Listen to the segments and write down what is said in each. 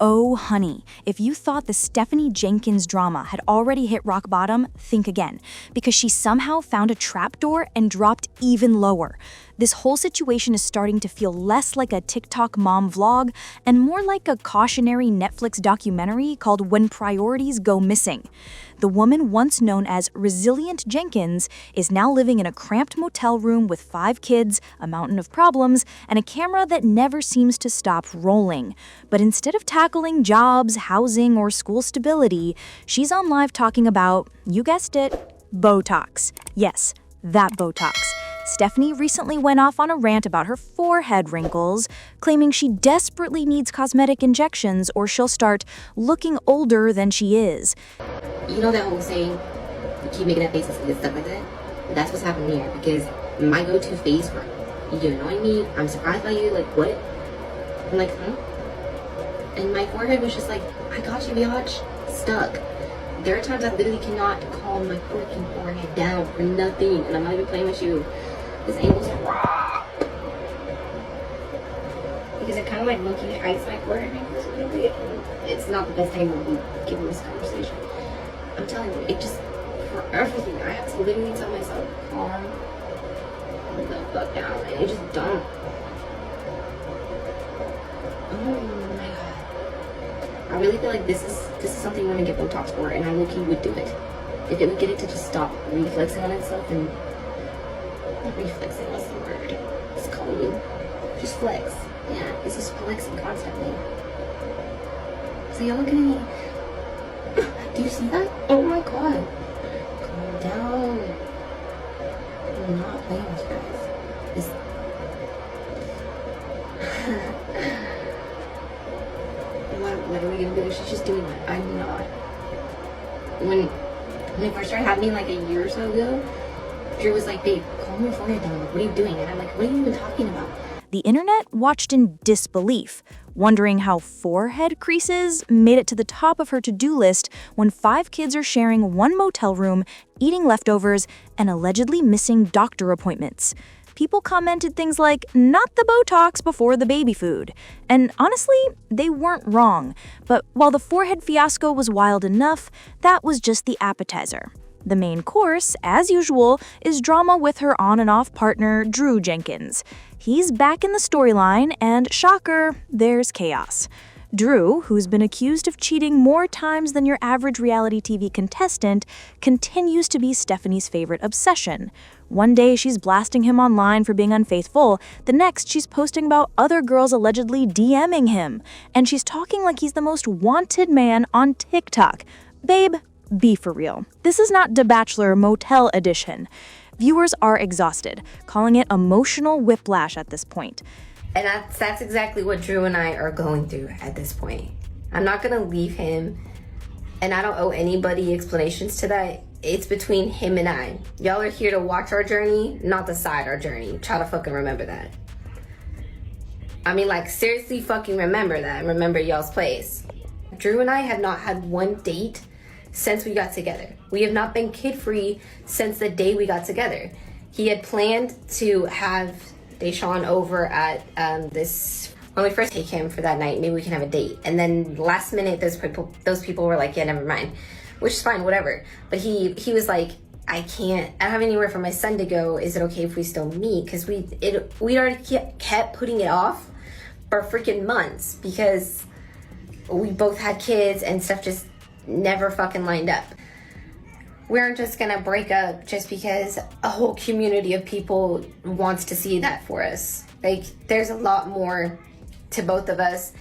Oh, honey, if you thought the Stephanie Jenkins drama had already hit rock bottom, think again, because she somehow found a trapdoor and dropped even lower. This whole situation is starting to feel less like a TikTok mom vlog and more like a cautionary Netflix documentary called When Priorities Go Missing. The woman once known as Resilient Jenkins is now living in a cramped motel room with 5 kids, a mountain of problems, and a camera that never seems to stop rolling. But instead of tackling jobs, housing, or school stability, she's on live talking about, you guessed it, Botox. Yes, that Botox. Stephanie recently went off on a rant about her forehead wrinkles, claiming she desperately needs cosmetic injections or she'll start looking older than she is. You know that whole saying, you keep making that face and stuff like that? That's what's happening here, because my go-to face for, you annoy me, I'm surprised by you, like, what? I'm like, huh? And my forehead was just like, I got you, biatch, stuck. There are times I literally cannot calm my freaking forehead down for nothing, and I'm not even playing with you. This angle's raw. Because it kind of like low-key hides my forehead wrinkles a little bit. It's not the best angle to be giving this conversation. I'm telling you, it just, for everything, I have to literally tell myself, calm the fuck down, and it just don't. Oh my god. I really feel like this is something women get Botox for, and I low-key would do it. If it would get it to just stop reflexing on itself and... Not reflexing, what's the word? It's called just flex. Yeah, it's just flexing constantly. So y'all looking at me. Do you see that? Oh my god. Calm down. I'm not playing with you guys. This... what are we gonna do? She's just doing that. I'm not. When we first started happening like a year or so ago, Drew was like, babe, calm your forehead down. Like, what are you doing? And I'm like, what are you even talking about? The internet watched in disbelief, wondering how forehead creases made it to the top of her to-do list when 5 kids are sharing one motel room, eating leftovers, and allegedly missing doctor appointments. People commented things like, not the Botox before the baby food. And honestly, they weren't wrong. But while the forehead fiasco was wild enough, that was just the appetizer. The main course, as usual, is drama with her on and off partner, Drew Jenkins. He's back in the storyline, and shocker, there's chaos. Drew, who's been accused of cheating more times than your average reality TV contestant, continues to be Stephanie's favorite obsession. One day she's blasting him online for being unfaithful, the next she's posting about other girls allegedly DMing him, and she's talking like he's the most wanted man on TikTok. Babe, be for real. This is not The Bachelor Motel Edition. Viewers are exhausted, calling it emotional whiplash at this point. And that's exactly what Drew and I are going through at this point. I'm not gonna leave him, and I don't owe anybody explanations to that. It's between him and I. Y'all are here to watch our journey, not decide our journey. Try to fucking remember that. I mean, like, seriously fucking remember that, and remember y'all's place. Drew and I have not had one date since we got together. We have not been kid-free since the day we got together. He had planned to have Deshawn over at this, when we first take him for that night, maybe we can have a date. And then last minute, those people were like, yeah, never mind, which is fine, whatever. But he was like, I don't have anywhere for my son to go. Is it okay if we still meet? Because we already kept putting it off for freaking months because we both had kids and stuff just never fucking lined up. We aren't just gonna break up just because a whole community of people wants to see that for us. Like, there's a lot more to both of us.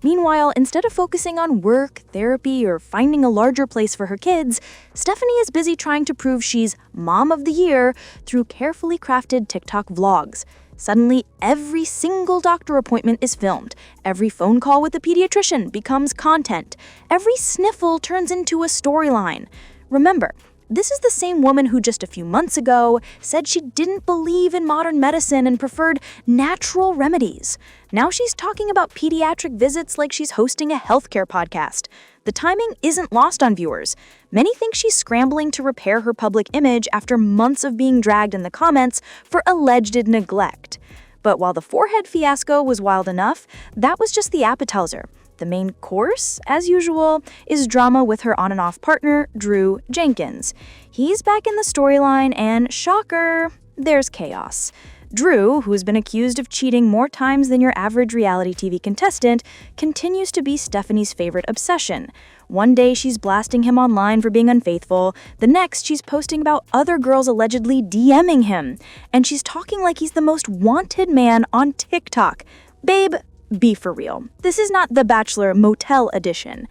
Meanwhile, instead of focusing on work, therapy, or finding a larger place for her kids, Stephanie is busy trying to prove she's Mom of the Year through carefully crafted TikTok vlogs. Suddenly, every single doctor appointment is filmed. Every phone call with a pediatrician becomes content. Every sniffle turns into a storyline. Remember, this is the same woman who just a few months ago said she didn't believe in modern medicine and preferred natural remedies. Now she's talking about pediatric visits like she's hosting a healthcare podcast. The timing isn't lost on viewers. Many think she's scrambling to repair her public image after months of being dragged in the comments for alleged neglect. But while the forehead fiasco was wild enough, that was just the appetizer. The main course, as usual, is drama with her on and off partner, Drew Jenkins. He's back in the storyline and, shocker, there's chaos. Drew, who's been accused of cheating more times than your average reality TV contestant, continues to be Stephanie's favorite obsession. One day she's blasting him online for being unfaithful, the next she's posting about other girls allegedly DMing him, and she's talking like he's the most wanted man on TikTok. Babe, be for real. This is not The Bachelor Motel edition.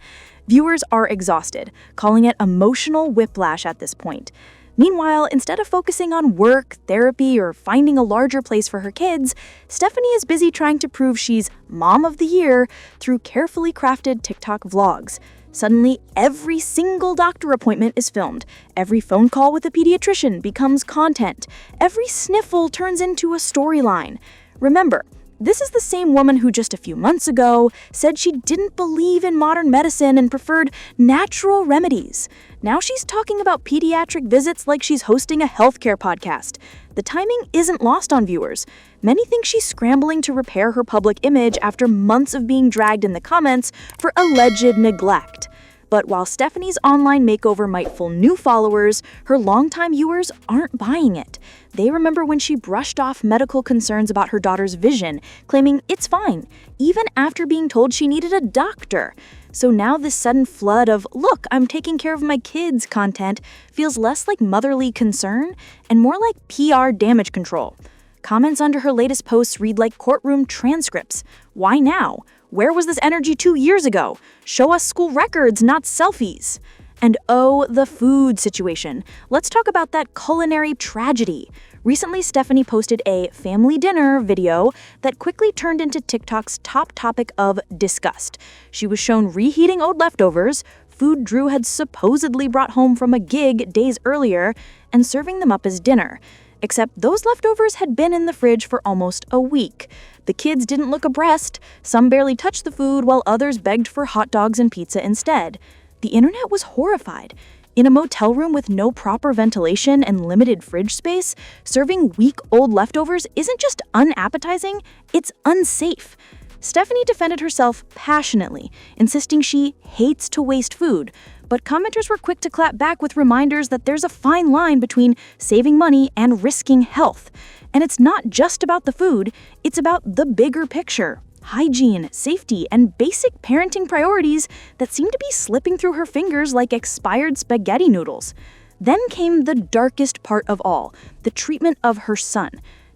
Viewers are exhausted, calling it emotional whiplash at this point. Meanwhile, instead of focusing on work, therapy, or finding a larger place for her kids, Stephanie is busy trying to prove she's Mom of the Year through carefully crafted TikTok vlogs. Suddenly, every single doctor appointment is filmed. Every phone call with a pediatrician becomes content. Every sniffle turns into a storyline. Remember, this is the same woman who just a few months ago said she didn't believe in modern medicine and preferred natural remedies. Now she's talking about pediatric visits like she's hosting a healthcare podcast. The timing isn't lost on viewers. Many think she's scrambling to repair her public image after months of being dragged in the comments for alleged neglect. But while Stephanie's online makeover might fool new followers, her longtime viewers aren't buying it. They remember when she brushed off medical concerns about her daughter's vision, claiming it's fine, even after being told she needed a doctor. So now this sudden flood of, look, I'm taking care of my kids content feels less like motherly concern and more like PR damage control. Comments under her latest posts read like courtroom transcripts. Why now? Where was this energy 2 years ago? Show us school records, not selfies. And oh, the food situation. Let's talk about that culinary tragedy. Recently, Stephanie posted a family dinner video that quickly turned into TikTok's top topic of disgust. She was shown reheating old leftovers, food Drew had supposedly brought home from a gig days earlier, and serving them up as dinner. Except those leftovers had been in the fridge for almost a week. The kids didn't look abreast, some barely touched the food while others begged for hot dogs and pizza instead. The internet was horrified. In a motel room with no proper ventilation and limited fridge space, serving week-old leftovers isn't just unappetizing, it's unsafe. Stephanie defended herself passionately, insisting she hates to waste food, but commenters were quick to clap back with reminders that there's a fine line between saving money and risking health. And it's not just about the food, it's about the bigger picture. Hygiene, safety, and basic parenting priorities that seem to be slipping through her fingers like expired spaghetti noodles. Then came the darkest part of all, the treatment of her son.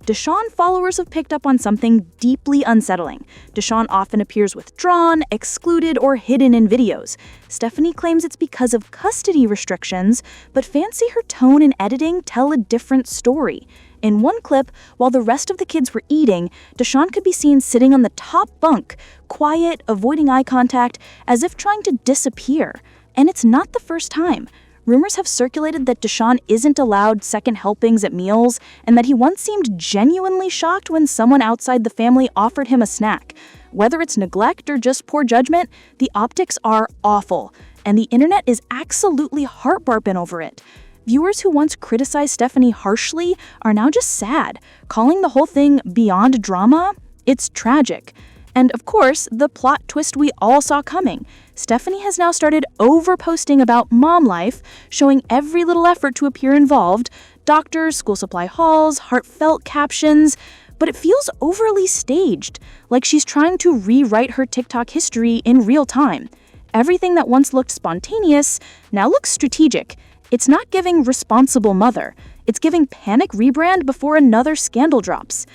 Deshawn followers have picked up on something deeply unsettling. Deshawn often appears withdrawn, excluded, or hidden in videos. Stephanie claims it's because of custody restrictions, but fans see her tone and editing tell a different story. In one clip, while the rest of the kids were eating, Deshawn could be seen sitting on the top bunk, quiet, avoiding eye contact, as if trying to disappear. And it's not the first time. Rumors have circulated that Deshawn isn't allowed second helpings at meals, and that he once seemed genuinely shocked when someone outside the family offered him a snack. Whether it's neglect or just poor judgment, the optics are awful, and the internet is absolutely heartbroken over it. Viewers who once criticized Stephanie harshly are now just sad, calling the whole thing beyond drama. It's tragic. And of course, the plot twist we all saw coming. Stephanie has now started over-posting about mom life, showing every little effort to appear involved, doctors, school supply hauls, heartfelt captions, but it feels overly staged, like she's trying to rewrite her TikTok history in real time. Everything that once looked spontaneous now looks strategic. It's not giving responsible mother. It's giving panic rebrand before another scandal drops.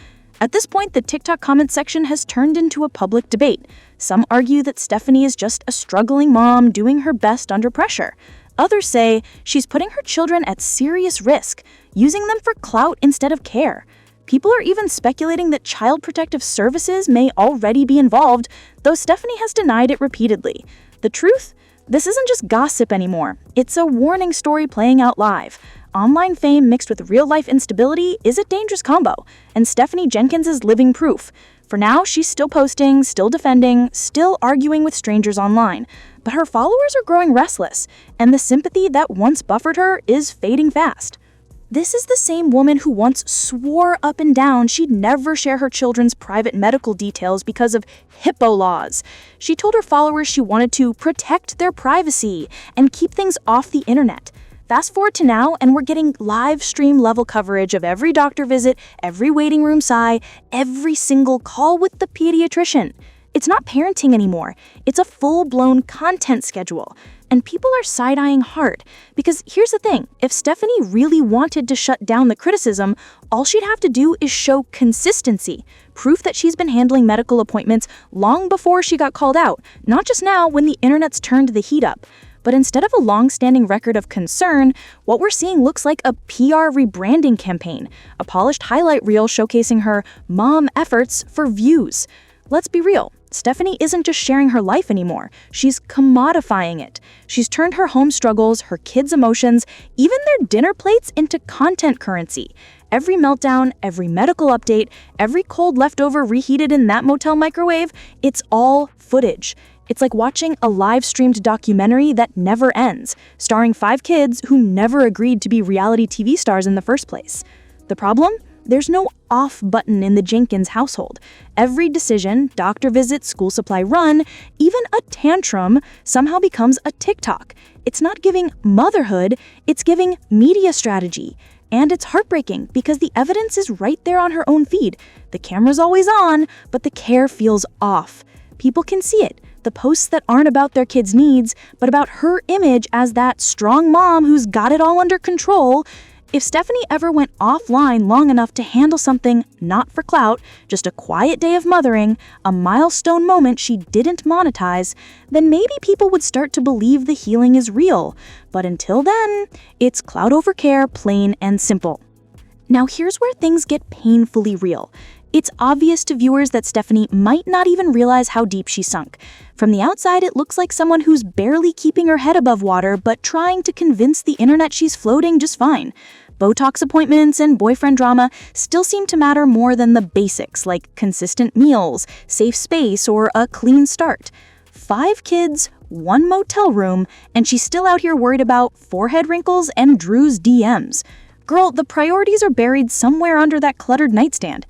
At this point, the TikTok comment section has turned into a public debate. Some argue that Stephanie is just a struggling mom doing her best under pressure. Others say she's putting her children at serious risk, using them for clout instead of care. People are even speculating that Child Protective Services may already be involved, though Stephanie has denied it repeatedly. The truth? This isn't just gossip anymore. It's a warning story playing out live. Online fame mixed with real-life instability is a dangerous combo, and Stephanie Jenkins is living proof. For now, she's still posting, still defending, still arguing with strangers online. But her followers are growing restless, and the sympathy that once buffered her is fading fast. This is the same woman who once swore up and down she'd never share her children's private medical details because of HIPAA laws. She told her followers she wanted to protect their privacy and keep things off the internet. Fast forward to now, and we're getting live stream level coverage of every doctor visit, every waiting room sigh, every single call with the pediatrician. It's not parenting anymore. It's a full-blown content schedule. And people are side-eyeing hard. Because here's the thing, if Stephanie really wanted to shut down the criticism, all she'd have to do is show consistency, proof that she's been handling medical appointments long before she got called out, not just now when the internet's turned the heat up. But instead of a long-standing record of concern, what we're seeing looks like a PR rebranding campaign, a polished highlight reel showcasing her mom efforts for views. Let's be real, Stephanie isn't just sharing her life anymore, she's commodifying it. She's turned her home struggles, her kids' emotions, even their dinner plates into content currency. Every meltdown, every medical update, every cold leftover reheated in that motel microwave, it's all footage. It's like watching a live-streamed documentary that never ends, starring 5 kids who never agreed to be reality TV stars in the first place. The problem? There's no off button in the Jenkins household. Every decision, doctor visit, school supply run, even a tantrum somehow becomes a TikTok. It's not giving motherhood, it's giving media strategy. And it's heartbreaking because the evidence is right there on her own feed. The camera's always on, but the care feels off. People can see it. The posts that aren't about their kids' needs, but about her image as that strong mom who's got it all under control. If Stephanie ever went offline long enough to handle something not for clout, just a quiet day of mothering, a milestone moment she didn't monetize, then maybe people would start to believe the healing is real. But until then, it's clout over care, plain and simple. Now here's where things get painfully real. It's obvious to viewers that Stephanie might not even realize how deep she sunk. From the outside, it looks like someone who's barely keeping her head above water, but trying to convince the internet she's floating just fine. Botox appointments and boyfriend drama still seem to matter more than the basics, like consistent meals, safe space, or a clean start. 5 kids, 1 motel room, and she's still out here worried about forehead wrinkles and Drew's DMs. Girl, the priorities are buried somewhere under that cluttered nightstand.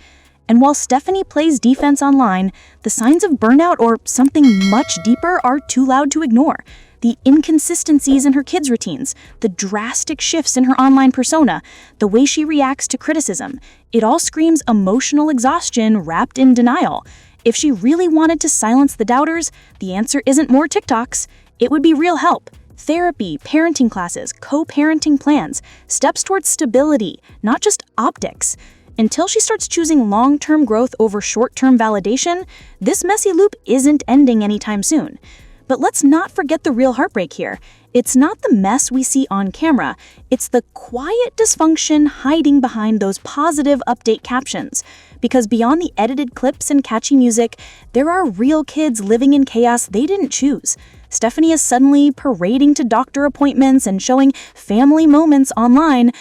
And while Stephanie plays defense online, the signs of burnout or something much deeper are too loud to ignore. The inconsistencies in her kids' routines, the drastic shifts in her online persona, the way she reacts to criticism, it all screams emotional exhaustion wrapped in denial. If she really wanted to silence the doubters, the answer isn't more TikToks. It would be real help. Therapy, parenting classes, co-parenting plans, steps towards stability, not just optics. Until she starts choosing long-term growth over short-term validation, this messy loop isn't ending anytime soon. But let's not forget the real heartbreak here. It's not the mess we see on camera, it's the quiet dysfunction hiding behind those positive update captions. Because beyond the edited clips and catchy music, there are real kids living in chaos they didn't choose. Stephanie is suddenly parading to doctor appointments and showing family moments online,